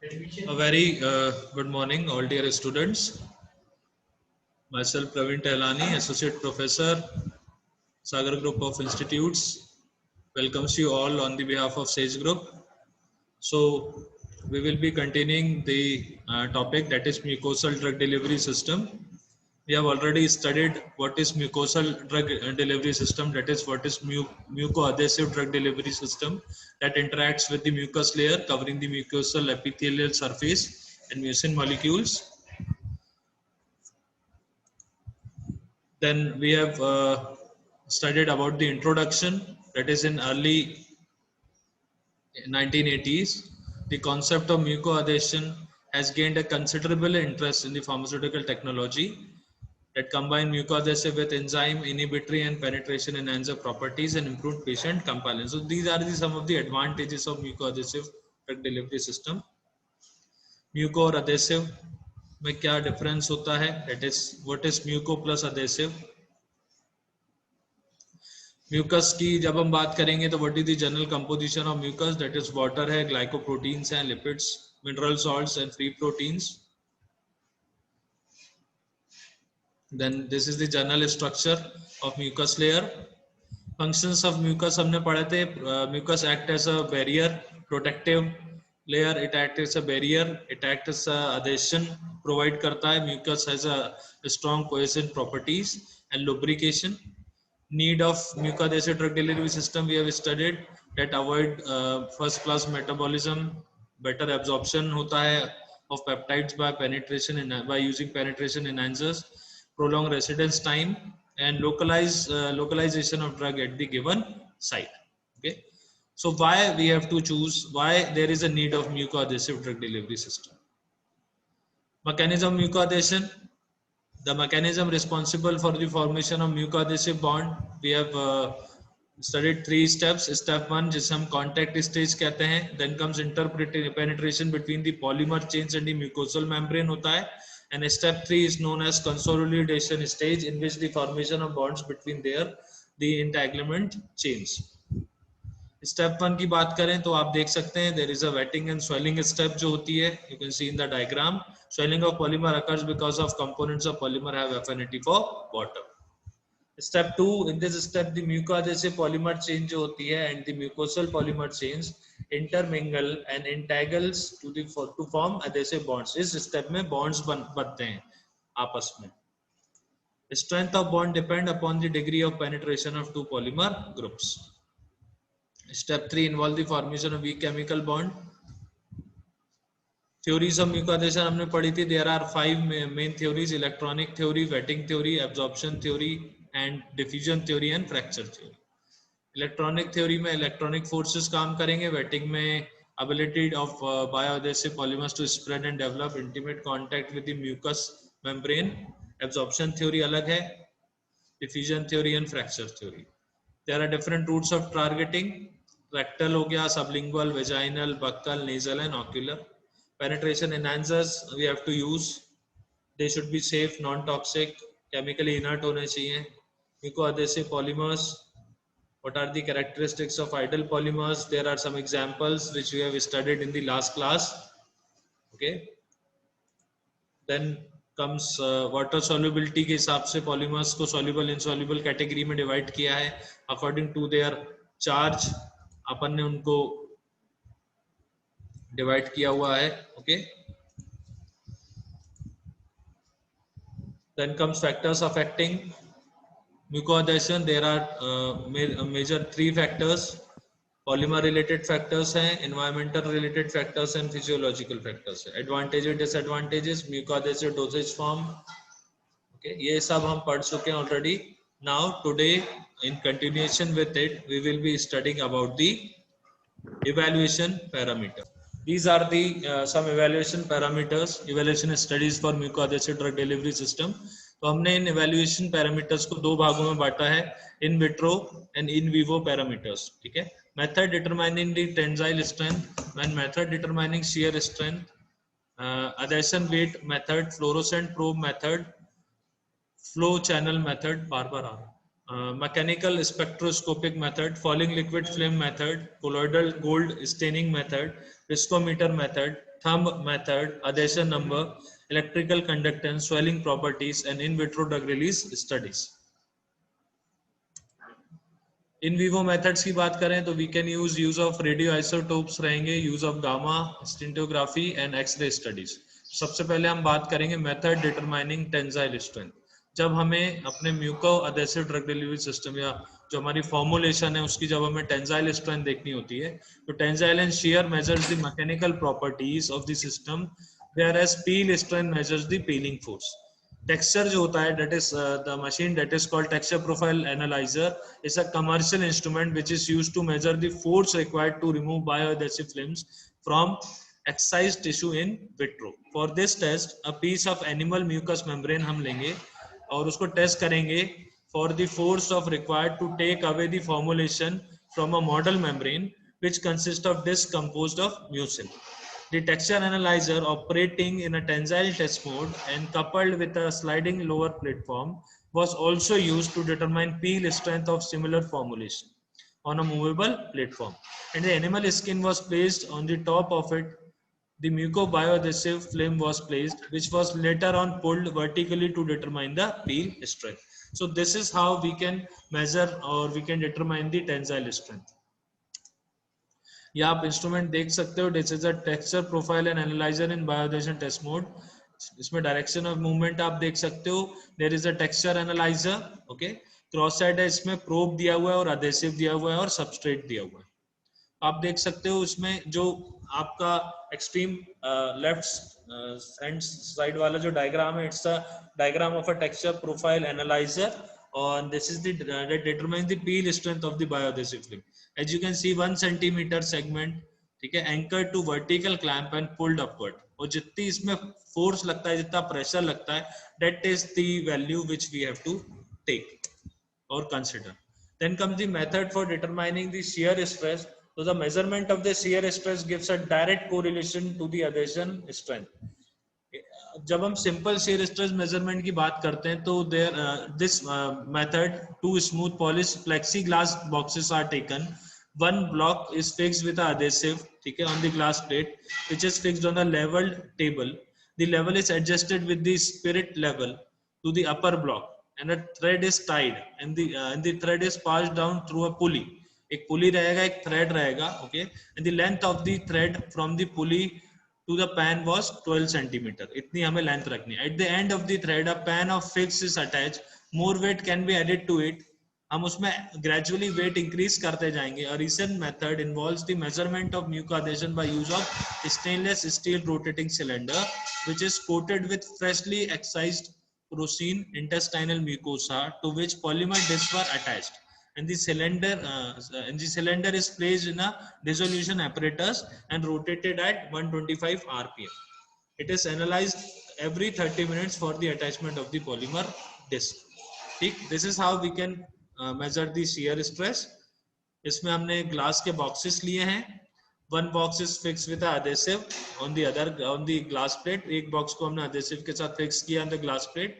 A very good morning, all dear students. Myself, Praveen Tehlani, Associate Professor, Sagar Group of Institutes, welcomes you all on the behalf of SAGE Group. So, we will be continuing the topic that is mucosal drug delivery system. We have already studied what is mucosal drug delivery system, that is what is mucoadhesive drug delivery system that interacts with the mucus layer covering the mucosal epithelial surface and mucin molecules. Then we have studied about the introduction, that is in early 1980s. The concept of mucoadhesion has gained a considerable interest in the pharmaceutical technology that combine mucoadhesive with enzyme inhibitory and penetration enhancer properties and improved patient compliance. So these are some of the advantages of mucoadhesive drug delivery system. Muco और adhesive में क्या difference होता है? That is what is muco plus adhesive. Mucus की जब हम बात करेंगे तो what is the general composition of mucus, that is water है, ग्लाइकोप्रोटीन्स हैं, lipids, mineral salts and free proteins. Then this is the general structure of mucus layer. Functions of mucus हमने पढ़े थे. Mucus act as a barrier, protective layer, it act as a barrier, it act as a adhesion provide करता है. Mucus has a strong cohesive properties and lubrication. Need of mucoadhesive drug delivery system we have studied, that avoid first class metabolism, better absorption होता है of peptides by penetration by using penetration enhancers, prolong residence time and localization of drug at the given site. Okay, so why we have to choose, why there is a need of mucoadhesive drug delivery system. Mechanism of mucoadhesion. The mechanism responsible for the formation of mucoadhesive bond, we have studied 3 steps. Step 1 जिसे हम contact stage कहते हैं. Then comes interpenetration between the polymer chains and the mucosal membrane होता है. And step 3 is known as consolidation stage, in which the formation of bonds between the entanglement chains. Step 1 की बात करें तो आप देख सकते हैं there is a wetting and swelling step जो होती है. You can see in the diagram. Swelling of polymer occurs because of components of polymer have affinity for water. Step 2, in this step the mucoadhesive polymer chain जो होती है and the mucosal polymer chains intermingle and entangles to form adhesive bonds. इस step में bonds बनते हैं आपस में. Strength of bond depend upon the degree of penetration of two polymer groups. Step 3 involve the formation of weak chemical bond. Theories of mucoadhesion हमने पढ़ी थी. There are 5 main theories: electronic theory, wetting theory, absorption theory and diffusion theory and fracture theory. Electronic theory में electronic forces काम करेंगे. Wetting में ability of bioadhesive polymers to spread and develop intimate contact with the mucous membrane. Absorption theory अलग है. Diffusion theory and fracture theory. There are different routes of targeting. Rectal हो गया, sublingual, vaginal, buccal, nasal and ocular. Penetration enhancers we have to use. They should be safe, non-toxic, chemically inert होने चाहिए. Mucoadhesive polymers. What are the characteristics of ideal polymers? There are some examples which we have studied in the last class. Okay. Then comes water solubility के हिसाब से polymers को soluble, insoluble category में divide किया है according to their charge. अपन ने उनको divide किया हुआ है. Okay. Then comes factors affecting mucoadhesion. There are major 3 factors. Polymer related factors हैं, environmental related factors and physiological factors है. Advantages, disadvantages, mucoadhesive dosage form. Okay, ये सब हम पढ़ चुके हैं already. Now today in continuation with it we will be studying about the evaluation parameter. These are the some evaluation parameters, evaluation studies for mucoadhesive drug delivery system. तो हमने इन evaluation parameters को 2 भागों में बांटा है, in vitro and in vivo parameters. ठीक है. Method determining the tensile strength and method determining shear strength, adhesion weight method, fluorescent probe method, flow channel method. बार बार आ रहा है. mechanical spectroscopic method, falling liquid film method, colloidal gold staining method, viscometer method, thumb method, adhesion number, electrical conductance, swelling properties, and in vitro drug release studies. In vivo methods की बात करें तो we can use of radio isotopes रहेंगे, use of gamma scintigraphy and X-ray studies. सबसे पहले हम बात करेंगे मेथड डिटरमाइनिंग टेंसाइल स्ट्रेंथ. जब हमें अपने muco adhesive drug delivery system या जो हमारी फॉर्मुलेशन है उसकी जब हमें टेंसाइल स्ट्रेंथ देखनी होती है तो tensile and shear measures the mechanical properties of the system, whereas peel strength measures the peeling force. Texture जो होता है, that is the machine that is called texture profile analyzer is a commercial instrument which is used to measure the force required to remove bioadhesive films from excised tissue in vitro. For this test, a piece of animal mucous membrane हम लेंगे और उसको test करेंगे for the force of required to take away the formulation from a model membrane which consists of disc composed of mucin. The texture analyzer operating in a tensile test mode and coupled with a sliding lower platform was also used to determine peel strength of similar formulation on a movable platform. And the animal skin was placed on the top of it. The mucobioadhesive film was placed, which was later on pulled vertically to determine the peel strength. So this is how we can measure or we can determine the tensile strength. या आप instrument देख सकते हो, this is a texture profile and analyser in bioadhesion test mode. इसमें direction of movement आप देख सकते हो. There is a texture analyser, okay. Cross side है, इसमें प्रोब दिया हुआ है और अडेसिव दिया हुआ है और सबस्ट्रेट दिया हुआ है. आप देख सकते हो इसमें जो आपका एक्सट्रीम लेफ्ट हैंड साइड वाला जो डायग्राम है, it's a diagram of a texture profile analyser और this is the that determines the peel strength of the bioadhesive film. As you can see 1 centimeter segment, ठीक है, anchored to vertical clamp and pulled upward. और जितनी इसमें force लगता है, जितना pressure लगता है, that is the value which we have to take or consider. Then comes the method for determining the shear stress. So the measurement of the shear stress gives a direct correlation to the adhesion strength. जब हम simple shear stress measurement की बात करते हैं तो this method, two smooth polished plexiglass boxes are taken. One block is fixed with an adhesive, ठीक है, on the glass plate which is fixed on a leveled table. The level is adjusted with the spirit level to the upper block and a thread is tied and the thread is passed down through a pulley. एक पुली रहेगा, एक thread रहेगा, okay. And the length of the thread from the pulley to the pan was 12 centimeter. इतनी हमें length रखनी है. At the end of the thread, a pan of fix is attached. More weight can be added to it. हम उसमें gradually weight increase करते जाएंगे. A recent method involves the measurement of mucoadhesion by use of stainless steel rotating cylinder, which is coated with freshly excised porcine intestinal mucosa to which polymer discs were attached. And the cylinder is placed in a dissolution apparatus and rotated at 125 rpm. It is analyzed every 30 minutes for the attachment of the polymer disc. ठीक, this is how we can measure the shear stress. इसमें हमने glass के boxes लिए हैं. One box is fixed with an adhesive on the glass plate. एक box को हमने adhesive के साथ फिक्स किया on the glass plate,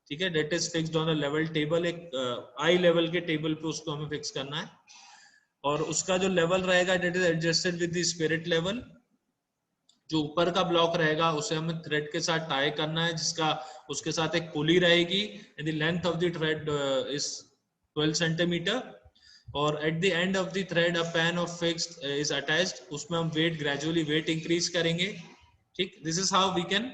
ठीक है. That is fixed on a level table. एक आई लेवल के टेबल पे उसको हमें फिक्स करना है और उसका जो लेवल रहेगा that is adjusted with the spirit level. जो ऊपर का ब्लॉक रहेगा उसे हमें थ्रेड के साथ टाई करना है, जिसका उसके साथ एक पुली रहेगी and the length of the thread is 12 centimetre. और at the end of the thread a pan of fixed is attached. उसमें हम ग्रेजुअली वेट इंक्रीज करेंगे, ठीक. This is how we can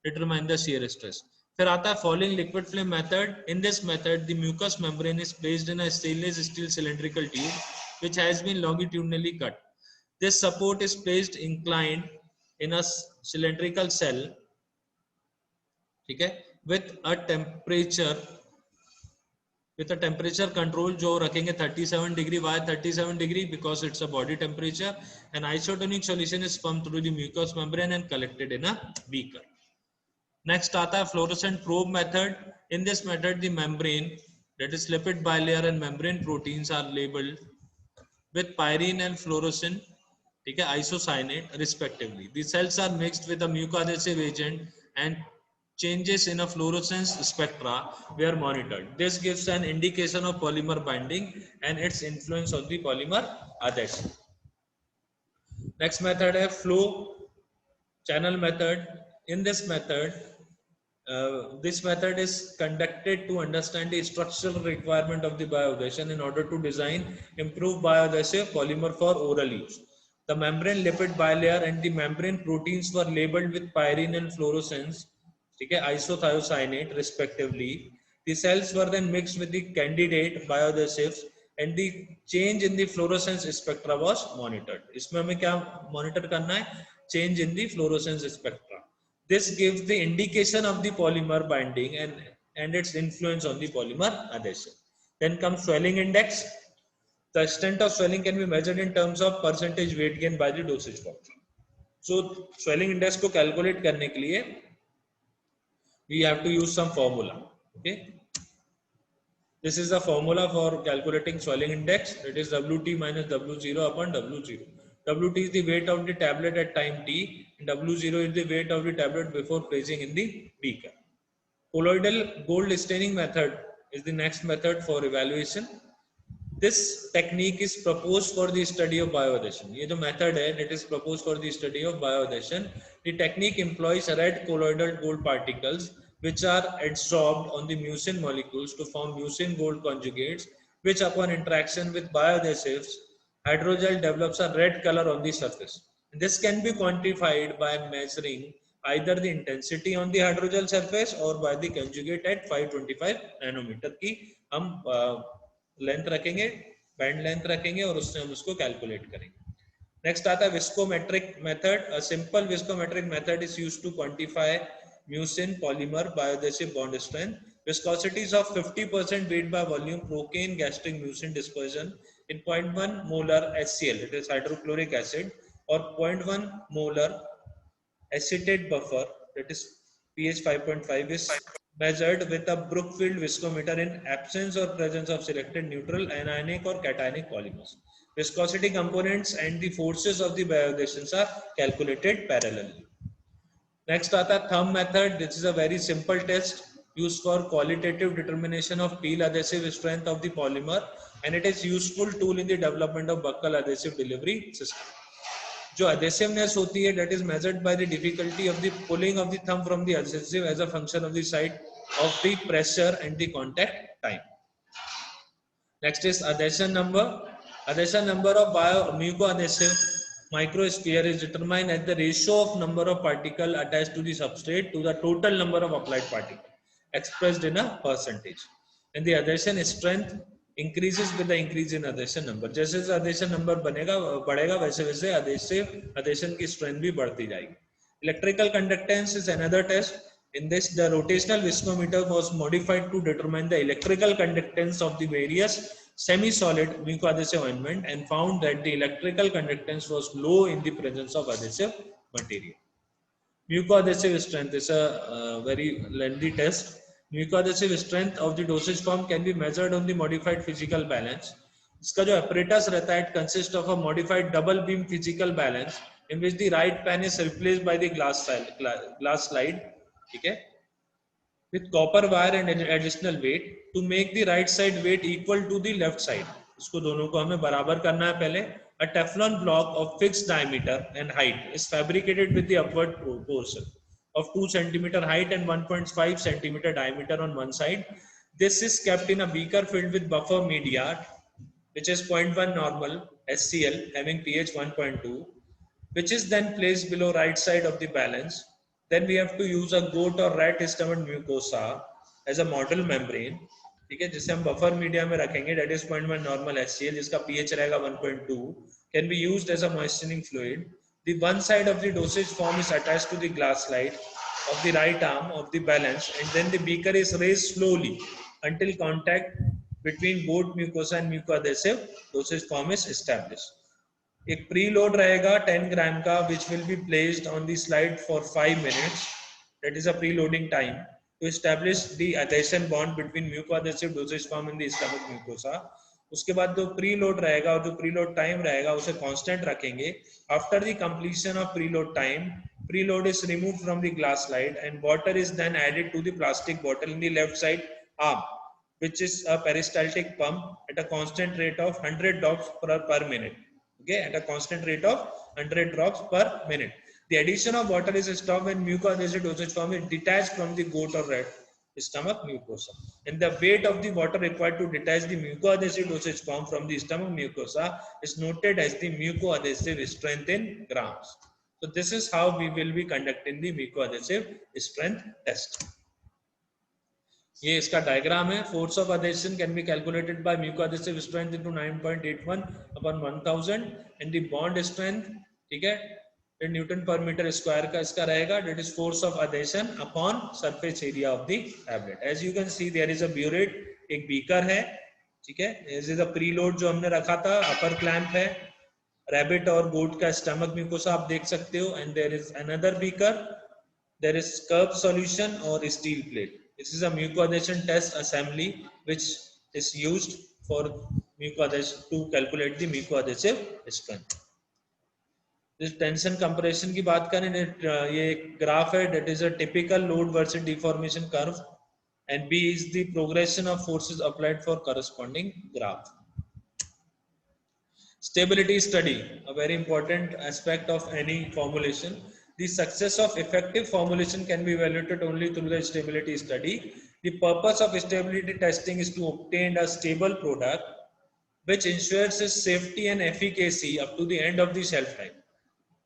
determine the shear stress. फिर आता है falling liquid film method. In this method, the mucous membrane is placed in a stainless steel cylindrical tube which has been longitudinally cut. This support is placed inclined in a cylindrical cell, ठीक है, with a temperature control जो रखेंगे 37 degree. Why 37 degree? Because it's a body temperature. An isotonic solution is pumped through the mucous membrane and collected in a beaker. Next आता है fluorescent probe method. In this method, the membrane, that is lipid bilayer and membrane proteins, are labeled with pyrene and fluorescent, ठीक है, isocyanate respectively. The cells are mixed with a mucoadhesive agent and changes in a fluorescence spectra were monitored. This gives an indication of polymer binding and its influence on the polymer adhesion. Next method is flow channel method. In this method is conducted to understand the structural requirement of the bioadhesion in order to design improved bioadhesive polymer for oral use. The membrane lipid bilayer and the membrane proteins were labeled with pyrene and fluorescence, okay, isothiocyanate respectively. The cells were then mixed with the candidate bioadhesives and the change in the fluorescence spectra was monitored. इसमें हमें क्या monitor करना है? Change in the fluorescence spectra. This gives the indication of the polymer binding and its influence on the polymer adhesion. Then comes swelling index. The extent of swelling can be measured in terms of percentage weight gain by the dosage form. So swelling index को calculate करने के लिए we have to use some formula. Okay. This is the formula for calculating swelling index. It is Wt minus W0 upon W0. Wt is the weight of the tablet at time t, and W0 is the weight of the tablet before placing in the beaker. Colloidal gold staining method is the next method for evaluation. This technique is proposed for the study of bioadhesion. ये जो method है, it is proposed for the study of bioadhesion. The technique employs red colloidal gold particles which are adsorbed on the mucin molecules to form mucin gold conjugates, which upon interaction with bioadhesives, hydrogel develops a red color on the surface. This can be quantified by measuring either the intensity on the hydrogel surface or by the conjugate at 525 nanometer की हम length रखेंगे, band length रखेंगे और उससे हम उसको calculate करेंगे. Next आता है viscometric method. A simple viscometric method is used to quantify mucin polymer bioadhesive bond strength. Viscosities of 50% weight by volume procaine gastric mucin dispersion in 0.1 molar HCl, it is hydrochloric acid, or 0.1 molar acetate buffer, that is pH 5.5, is measured with a Brookfield viscometer in absence or presence of selected neutral anionic or cationic polymers. Viscosity components and the forces of the bioadhesions are calculated parallelly. Next आता है thumb method. This is a very simple test used for qualitative determination of peel adhesive strength of the polymer, and it is useful tool in the development of buccal adhesive delivery system. जो adhesiveness होती है, that is measured by the difficulty of the pulling of the thumb from the adhesive as a function of the side of the pressure and the contact time. Next is adhesion number. Adhesion number of mucoadhesive microsphere is determined as the ratio of number of particles attached to the substrate to the total number of applied particles, expressed in a percentage. And the adhesion strength increases with the increase in adhesion number. जैसे जैसे adhesion number बढ़ेगा वैसे वैसे adhesion की strength भी बढ़ती जाएगी. Electrical conductance is another test. In this, the rotational viscometer was modified to determine the electrical conductance of the various semi-solid mucoadhesive ointment and found that the electrical conductance was low in the presence of adhesive material. Mucoadhesive strength is a very lengthy test. Mucoadhesive strength of the dosage form can be measured on the modified physical balance. इसका जो apparatus रहता है, it consists of a modified double beam physical balance in which the right pan is replaced by the glass slide. ठीक है, with copper wire and additional weight to make the right side weight equal to the left side. इसको दोनों को हमें बराबर करना है पहले. A Teflon block of fixed diameter and height is fabricated with the upward portion of 2 cm height and 1.5 cm diameter on one side. This is kept in a beaker filled with buffer media, which is 0.1 normal HCl having pH 1.2, which is then placed below right side of the balance. Then we have to use a goat or rat stomach mucosa as a model membrane, ठीक है, जिसे हम buffer media में रखेंगे. That is 0.1 normal HCl, जिसका pH रहेगा 1.2, can be used as a moistening fluid. The one side of the dosage form is attached to the glass slide of the right arm of the balance, and then the beaker is raised slowly until contact between both mucosa and mucoadhesive dosage form is established. एक preload रहेगा 10 ग्राम का, which will be placed on the slide for 5 minutes. That is a preloading time to establish the adhesion bond between mucoadhesive dosage form and the stomach mucosa. उसके बाद जो preload रहेगा और जो preload time रहेगा उसे constant रखेंगे. After the completion of preload time, Preload is removed from the glass slide and water is then added to the plastic bottle in the left side arm, which is a peristaltic pump at a constant rate of 100 drops per minute. Okay, at a constant rate of 100 drops per minute. The addition of water is stopped when mucoadhesive dosage form is detached from the goat or rat stomach mucosa. And the weight of the water required to detach the mucoadhesive dosage form from the stomach mucosa is noted as the mucoadhesive strength in grams. So this is how we will be conducting the mucoadhesive strength test. ये इसका diagram है. Force of adhesion can be calculated by mucoadhesive strength into 9.81 upon 1000 and the bond strength, ठीक है, Newton पर metre square का इसका रहेगा. That is force of adhesion upon surface area of the tablet. As you can see there is a burette, एक beaker है, ठीक है. This is a preload जो हमने रखा था, अपर क्लैंप है, रैबिट और गोट का स्टमक म्यूकोसा आप देख सकते हो. And there is another beaker, there is curved solution or steel plate. This is a mucoadhesion test assembly which is used for mucoadhesion to calculate the mucoadhesive strength. This tension compression की बात करें, ये graph है, that is a typical load versus deformation curve and B is the progression of forces applied for corresponding graph. Stability study, a very important aspect of any formulation. The success of effective formulation can be evaluated only through the stability study. The purpose of stability testing is to obtain a stable product which ensures its safety and efficacy up to the end of the shelf life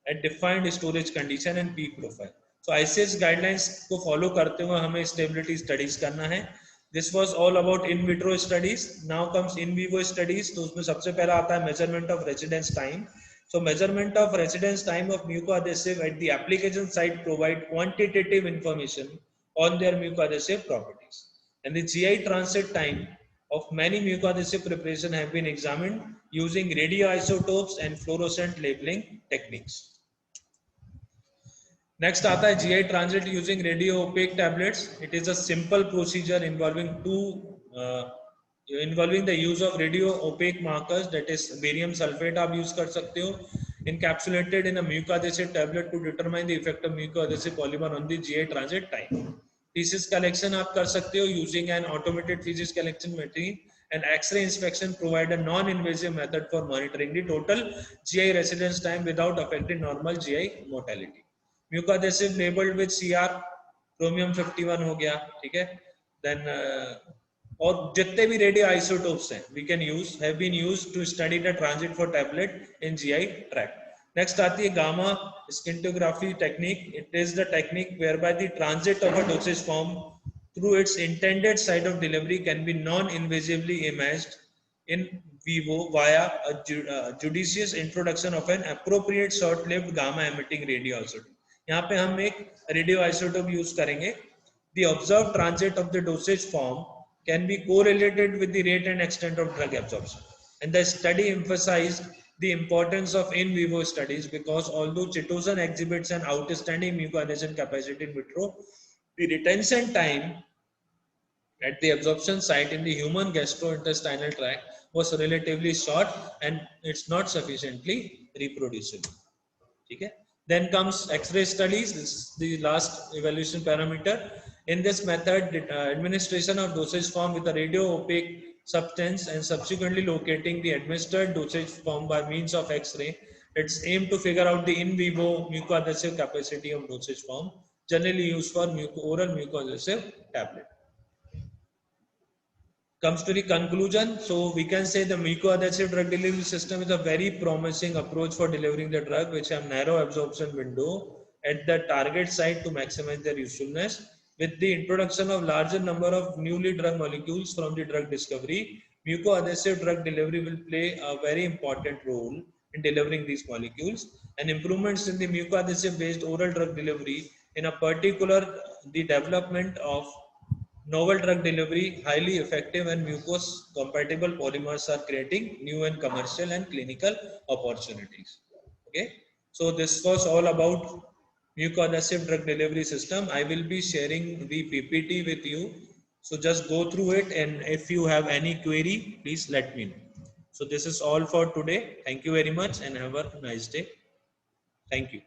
at defined storage condition and peak profile. So ICH guidelines को follow करते हुए हमें stability studies करना है. This was all about in vitro studies. Now comes in vivo studies. तो उसमें सबसे पहला आता है measurement of residence time. So measurement of residence time of mucoadhesive at the application site provide quantitative information on their mucoadhesive properties. And the GI transit time of many mucoadhesive preparations have been examined using radioisotopes and fluorescent labeling techniques. Next आता है GI transit using radio opaque tablets. It is a simple procedure involving involving the use of radio opaque markers, that is barium sulfate आप use कर सकते हो, encapsulated in a mucoadhesive tablet to determine the effect of mucoadhesive polymer on the GI transit time. Feces collection आप कर सकते हो using an automated feces collection machine, and X-ray inspection provide a non-invasive method for monitoring the total GI residence time without affecting normal GI mortality. Mucoadhesive labeled with CR, chromium 51 हो गया, ठीक है. Then और जितने भी radio isotopes हैं we can use have been used to study the transit for tablet in GI tract. Next आती है gamma scintigraphy technique. It is the technique whereby the transit of a dosage form through its intended site of delivery can be non-invasively imaged in vivo via a judicious introduction of an appropriate short-lived gamma emitting radioisotope. यहाँ पे हम एक radio isotope use करेंगे. The observed transit of the dosage form can be correlated with the rate and extent of drug absorption. And the study emphasized the importance of in vivo studies because although chitosan exhibits an outstanding mucoadhesion capacity in vitro, the retention time at the absorption site in the human gastrointestinal tract was relatively short and it's not sufficiently reproducible. Okay? Then comes X-ray studies. This is the last evaluation parameter. In this method, administration of dosage form with a radio opaque substance and subsequently locating the administered dosage form by means of X-ray, it's aimed to figure out the in vivo mucoadhesive capacity of dosage form, generally used for oral mucoadhesive tablet. Comes to the conclusion. So we can say the mucoadhesive drug delivery system is a very promising approach for delivering the drug which have narrow absorption window at the target site to maximize their usefulness. With the introduction of larger number of newly drug molecules from the drug discovery, mucoadhesive drug delivery will play a very important role in delivering these molecules, and improvements in the mucoadhesive based oral drug delivery, in a particular the development of novel drug delivery, highly effective and mucous compatible polymers are creating new and commercial and clinical opportunities. Okay, so this was all about mucoadhesive drug delivery system. I will be sharing the PPT with you. So just go through it, and if you have any query, please let me know. So this is all for today. Thank you very much and have a nice day. Thank you.